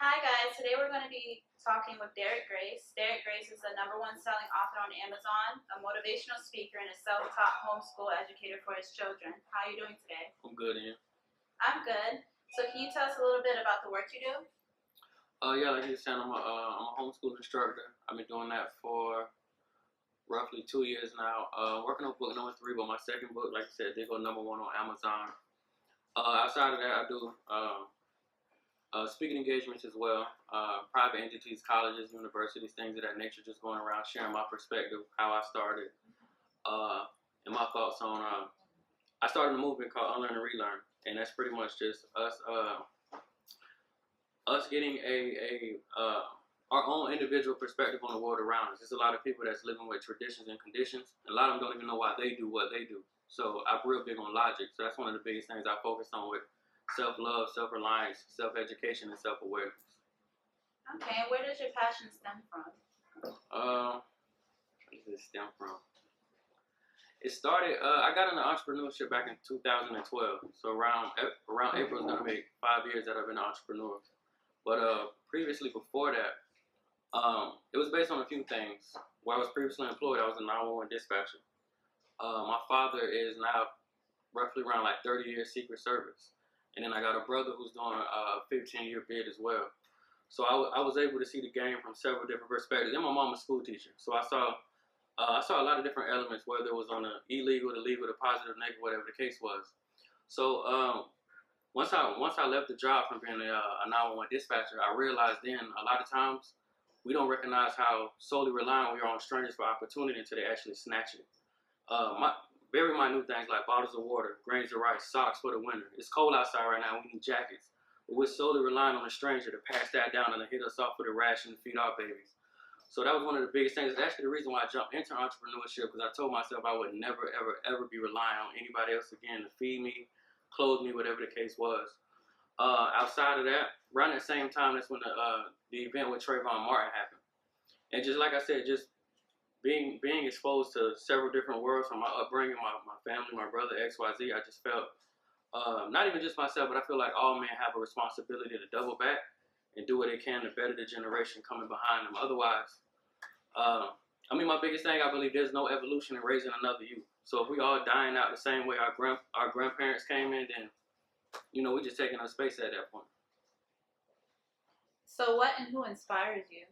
Hi guys, today we're going to be talking with Derrick Grace. Derrick Grace is the #1 selling author on Amazon, a motivational speaker, and a self-taught homeschool educator for his children. How are you doing today? I'm good, Ian. I'm good. So can you tell us a little bit about the work you do? Yeah, like you said, I'm a homeschool instructor. I've been doing that for roughly 2 years now. Working on book number 3, but my second book, like I said, did go #1 on Amazon. Outside of that, I do speaking engagements as well, private entities, colleges, universities, things of that nature, just going around sharing my perspective, how I started, and my thoughts on, I started a movement called Unlearn and Relearn, and that's pretty much just us getting our own individual perspective on the world around us. There's a lot of people that's living with traditions and conditions, and a lot of them don't even know why they do what they do. So I'm real big on logic, so that's one of the biggest things I focus on with self-love, self-reliance, self-education, and self-awareness. Okay, and where does your passion stem from? Where does it stem from? It started, I got into entrepreneurship back in 2012. So around April is going to make 5 years that I've been an entrepreneur. But previously, before that, it was based on a few things. While I was previously employed, I was a 911 dispatcher. My father is now roughly around like 30 years Secret Service. And then I got a brother who's doing a 15-year bid as well. So I was able to see the game from several different perspectives. And my mom was a school teacher. So I saw a lot of different elements, whether it was on the illegal, the legal, the positive, negative, whatever the case was. So once I left the job from being a 911 dispatcher, I realized then a lot of times we don't recognize how solely reliant we are on strangers for opportunity until they actually snatch it. Very minute things like bottles of water, grains of rice, socks for the winter. It's cold outside right now, we need jackets. But we're solely relying on a stranger to pass that down and to hit us off with a ration and feed our babies. So that was one of the biggest things. It's actually the reason why I jumped into entrepreneurship, because I told myself I would never, ever, ever be relying on anybody else again to feed me, clothe me, whatever the case was. Outside of that, around that same time, that's when the event with Trayvon Martin happened. And just like I said, just being exposed to several different worlds from my upbringing, my family, my brother, XYZ, I just felt, not even just myself, but I feel like all men have a responsibility to double back and do what they can to better the generation coming behind them. Otherwise, my biggest thing, I believe there's no evolution in raising another youth. So if we all dying out the same way our grandparents came in, then, we're just taking up space at that point. So what and who inspires you?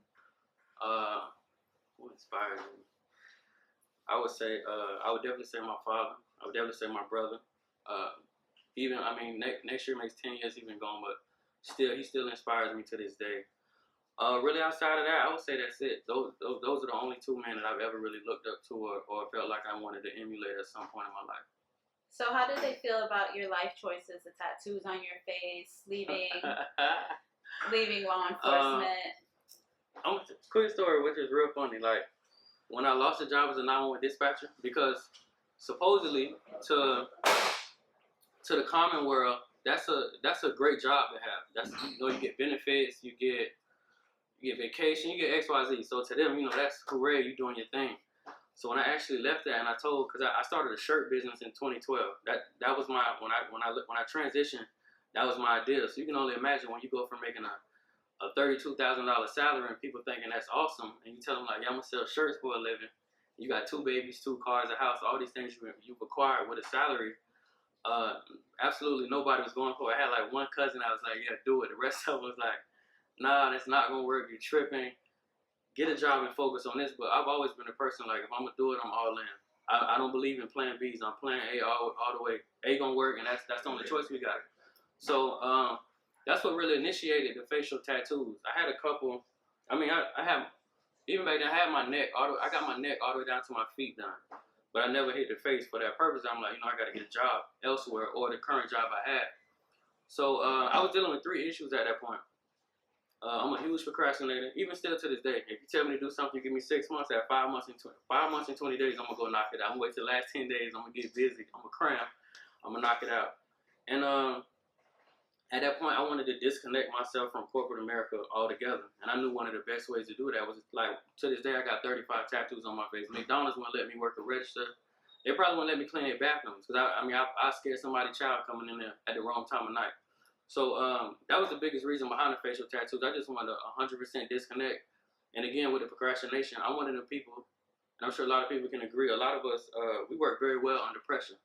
Who inspired me? I would definitely say my father. I would definitely say my brother. Next year makes 10 years he's been gone, but he still inspires me to this day. Really outside of that, I would say that's it. Those are the only two men that I've ever really looked up to or felt like I wanted to emulate at some point in my life. So how did they feel about your life choices, the tattoos on your face, leaving law enforcement? Quick story, which is real funny. Like, when I lost the job as a 911 dispatcher, because supposedly to the common world, that's a great job to have. That's, you get benefits, you get vacation, you get XYZ. So to them, that's hooray, you doing your thing. So when I actually left that, and I told, because I started a shirt business in 2012. That was my when I transitioned, that was my idea. So you can only imagine when you go from making a $32,000 salary and people thinking that's awesome, and you tell them like, yeah, I'm gonna sell shirts for a living. You got 2 babies, 2 cars, a house, all these things you've acquired with a salary. Absolutely nobody was going for it. I had like one cousin I was like, yeah, do it. The rest of them was like, nah, that's not gonna work. You're tripping. Get a job and focus on this. But I've always been a person like, if I'm gonna do it, I'm all in. I don't believe in plan B's. I'm plan A all the way. A gonna work, and that's the only choice we got. So that's what really initiated the facial tattoos. I had a couple. I have, even back then, I had my neck. I got my neck all the way down to my feet done, but I never hit the face for that purpose. I'm like, I got to get a job elsewhere or the current job I had. So I was dealing with 3 issues at that point. I'm a huge procrastinator, even still to this day. If you tell me to do something, you give me 6 months. At 5 months and 20 days, I'm gonna go knock it out. I'm gonna wait till the last 10 days. I'm gonna get busy. I'm gonna cram. I'm gonna knock it out. And at that point, I wanted to disconnect myself from corporate America altogether. And I knew one of the best ways to do that was, like, to this day, I got 35 tattoos on my face. McDonald's wouldn't let me work a register. They probably wouldn't let me clean their bathrooms, because I scared somebody's child coming in there at the wrong time of night. So that was the biggest reason behind the facial tattoos. I just wanted to 100% disconnect. And again, with the procrastination, I'm one of the people, and I'm sure a lot of people can agree, a lot of us, we work very well under pressure.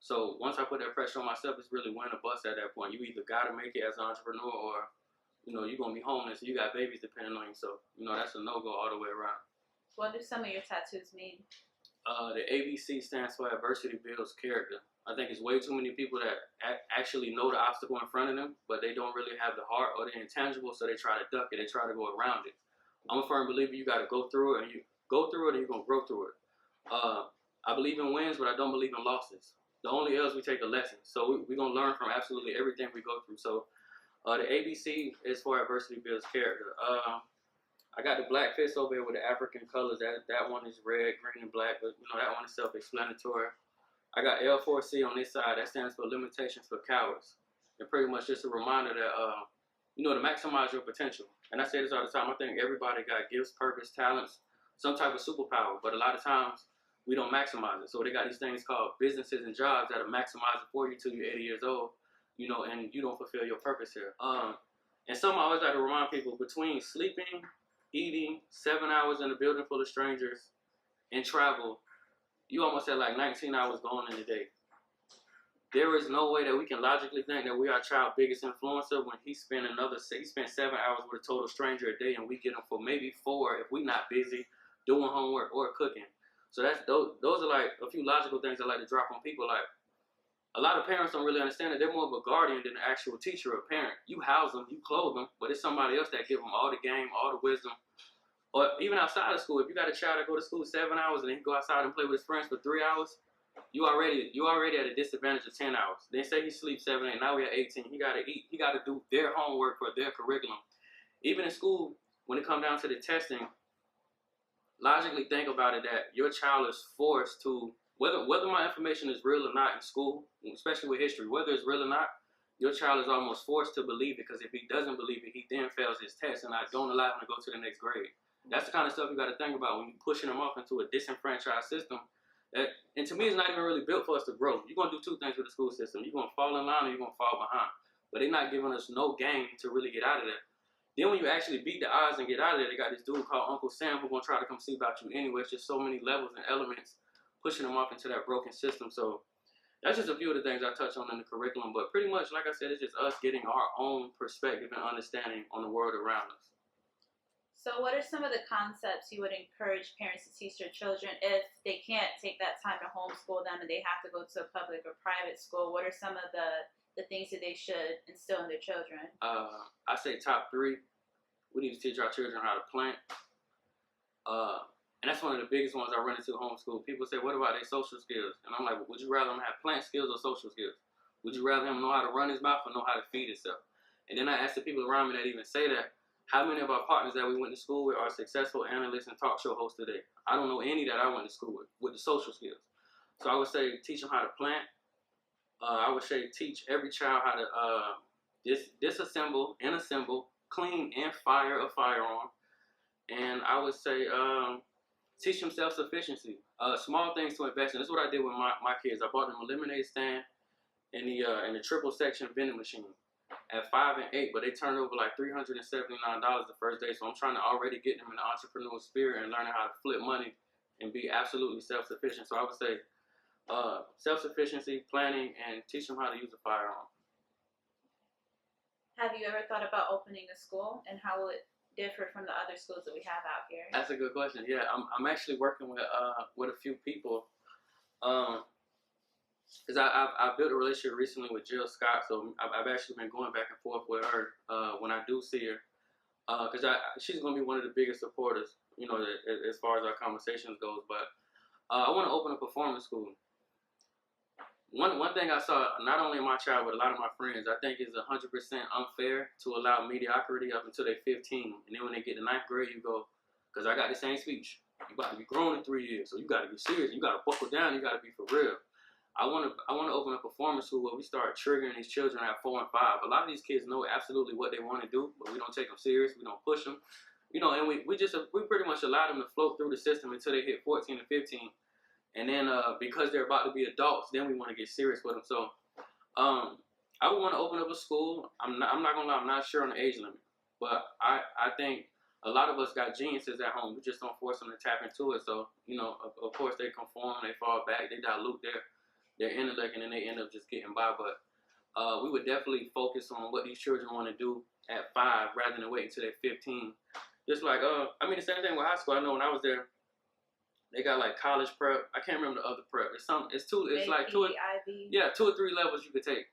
So once I put that pressure on myself, it's really win or bust at that point. You either got to make it as an entrepreneur or, you're going to be homeless and you got babies depending on you. So, that's a no-go all the way around. What do some of your tattoos mean? The ABC stands for adversity builds character. I think it's way too many people that actually know the obstacle in front of them, but they don't really have the heart or the intangible, so they try to duck it. They try to go around it. I'm a firm believer you got to go through it, and you go through it, and you're going to grow through it. I believe in wins, but I don't believe in losses. The only L's we take a lesson. So we're going to learn from absolutely everything we go through. So the ABC is for adversity builds character. I got the black fist over here with the African colors. That one is red, green, and black, but that one is self-explanatory. I got L4C on this side. That stands for limitations for cowards. And pretty much just a reminder that, to maximize your potential. And I say this all the time. I think everybody got gifts, purpose, talents, some type of superpower. But a lot of times, we don't maximize it. So they got these things called businesses and jobs that'll maximize it for you till you're 80 years old, and you don't fulfill your purpose here. And some I always like to remind people, between sleeping, eating, 7 hours in a building full of strangers, and travel, you almost had like 19 hours gone in a day. There is no way that we can logically think that we are our child's biggest influencer when he spent 7 hours with a total stranger a day, and we get him for maybe 4 if we're not busy doing homework or cooking. So those are like a few logical things I like to drop on people. Like, a lot of parents don't really understand that they're more of a guardian than an actual teacher or parent. You house them, you clothe them, but it's somebody else that give them all the game, all the wisdom. Or even outside of school, if you got a child that go to school 7 hours and then he go outside and play with his friends for 3 hours, you already at a disadvantage of 10 hours. They say he sleeps 7, 8. Now we're at 18. He got to eat. He got to do their homework for their curriculum. Even in school, when it comes down to the testing, logically think about it that your child is forced to, whether my information is real or not in school, especially with history, whether it's real or not, your child is almost forced to believe it, because if he doesn't believe it, he then fails his test, and I don't allow him to go to the next grade. That's the kind of stuff you got to think about when you're pushing them off into a disenfranchised system. And to me, it's not even really built for us to grow. You're going to do 2 things with the school system. You're going to fall in line or you're going to fall behind. But they're not giving us no game to really get out of that. Then when you actually beat the odds and get out of there, they got this dude called Uncle Sam who's going to try to come see about you anyway. It's just so many levels and elements pushing them off into that broken system. So that's just a few of the things I touch on in the curriculum. But pretty much, like I said, it's just us getting our own perspective and understanding on the world around us. So what are some of the concepts you would encourage parents to teach their children if they can't take that time to homeschool them and they have to go to a public or private school? What are some of the things that they should instill in their children? I say top 3. We need to teach our children how to plant. And that's one of the biggest ones I run into homeschool. People say, what about their social skills? And I'm like, would you rather them have plant skills or social skills? Would you rather him know how to run his mouth or know how to feed himself? And then I ask the people around me that even say that, how many of our partners that we went to school with are successful analysts and talk show hosts today? I don't know any that I went to school with the social skills. So I would say teach them how to plant. I would say teach every child how to disassemble and assemble, clean and fire a firearm. And I would say teach them self-sufficiency. Small things to invest in. This is what I did with my kids. I bought them a lemonade stand and the triple section vending machine at 5 and 8, but they turned over like $379 the first day. So I'm trying to already get them in the entrepreneurial spirit and learning how to flip money and be absolutely self-sufficient. So I would say self-sufficiency, planning, and teach them how to use a firearm. Have you ever thought about opening a school, and how will it differ from the other schools that we have out here? That's a good question. Yeah, I'm actually working with a few people. Because I built a relationship recently with Jill Scott, so I've actually been going back and forth with her when I do see her, because she's going to be one of the biggest supporters, as far as our conversations goes. But I want to open a performance school. One thing I saw, not only in my child, but a lot of my friends, I think is 100% unfair to allow mediocrity up until they're 15, and then when they get to 9th grade, you go, because I got the same speech. You got to be grown in 3 years, so you got to be serious. You got to buckle down. You got to be for real. I want to open a performance school where we start triggering these children at 4 and 5. A lot of these kids know absolutely what they want to do, but we don't take them serious. We don't push them, and we pretty much allow them to float through the system until they hit 14 and 15, and then because they're about to be adults, then we want to get serious with them. So I would want to open up a school. I'm not gonna lie. I'm not sure on the age limit, but I think a lot of us got geniuses at home. We just don't force them to tap into it. So of course they conform, they fall back, they dilute their intellect, and then they end up just getting by. But we would definitely focus on what these children want to do at 5 rather than waiting until they're 15. Just like I mean the same thing with high school. I know when I was there, they got like college prep. I can't remember the other prep. It's like two. IB. Yeah, 2 or 3 levels you could take.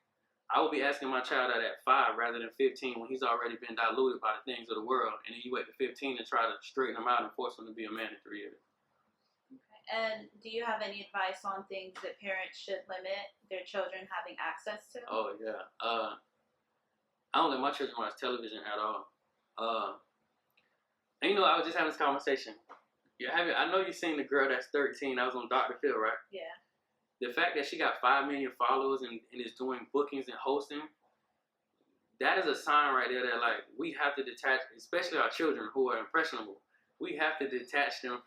I would be asking my child that at 5 rather than 15 when he's already been diluted by the things of the world, and then you wait to 15 and try to straighten him out and force him to be a man in 3 years. Okay. And do you have any advice on things that parents should limit their children having access to? Oh yeah. I don't let my children watch television at all. And I was just having this conversation. I know you've seen the girl that's 13. I was on Dr. Phil, right? Yeah. The fact that she got 5 million followers and is doing bookings and hosting, that is a sign right there that like we have to detach, especially our children who are impressionable. We have to detach them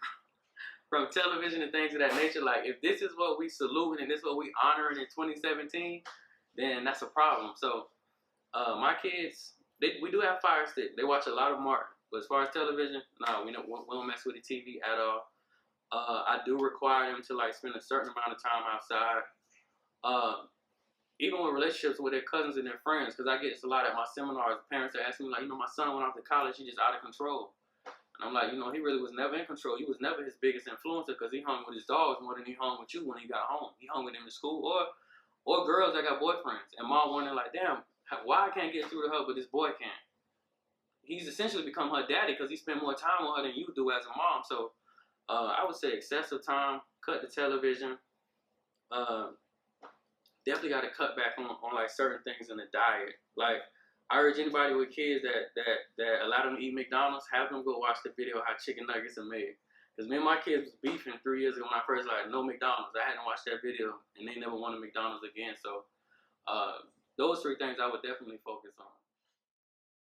from television and things of that nature. Like if this is what we salute and this is what we honoring in 2017, then that's a problem. So my kids, we do have Fire Stick. They watch a lot of Martin, but as far as television, no, we don't mess with the TV at all. I do require them to like spend a certain amount of time outside. Even with relationships with their cousins and their friends, because I get this a lot at my seminars. Parents are asking me like, my son went off to college, he's just out of control. And I'm like, he really was never in control. You was never his biggest influencer because he hung with his dogs more than he hung with you when he got home. He hung with them in school or girls that got boyfriends. And mom wondering like, damn, why I can't get through to her, but this boy can't. He's essentially become her daddy because he spent more time with her than you do as a mom. So I would say excessive time, cut the television. Definitely got to cut back on like certain things in the diet. Like I urge anybody with kids that allow them to eat McDonald's, have them go watch the video how chicken nuggets are made. Because me and my kids was beefing 3 years ago when I first like no McDonald's. I hadn't watched that video and they never wanted McDonald's again. So those 3 things I would definitely focus on.